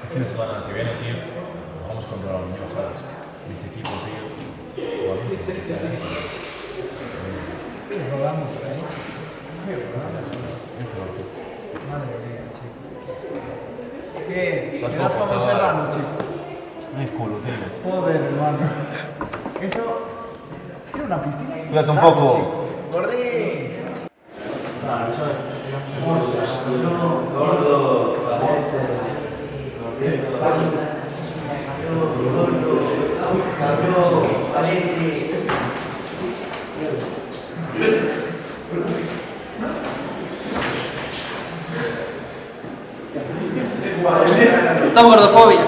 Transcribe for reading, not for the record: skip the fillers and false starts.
El fin de semana que viene, tío, vamos contra la Unión, ¿sabes? Mis equipos, tío. Jugamos Rodamos por ahí. Madre mía, chico. ¿Qué? Vas ¿Quedas flojo, como chaval. Serrano, chico? No hay culo, tío. Joder, hermano. Eso... Tiene una piscina. Cuídate un poco. ¡Gordín! Estamos gordofobia.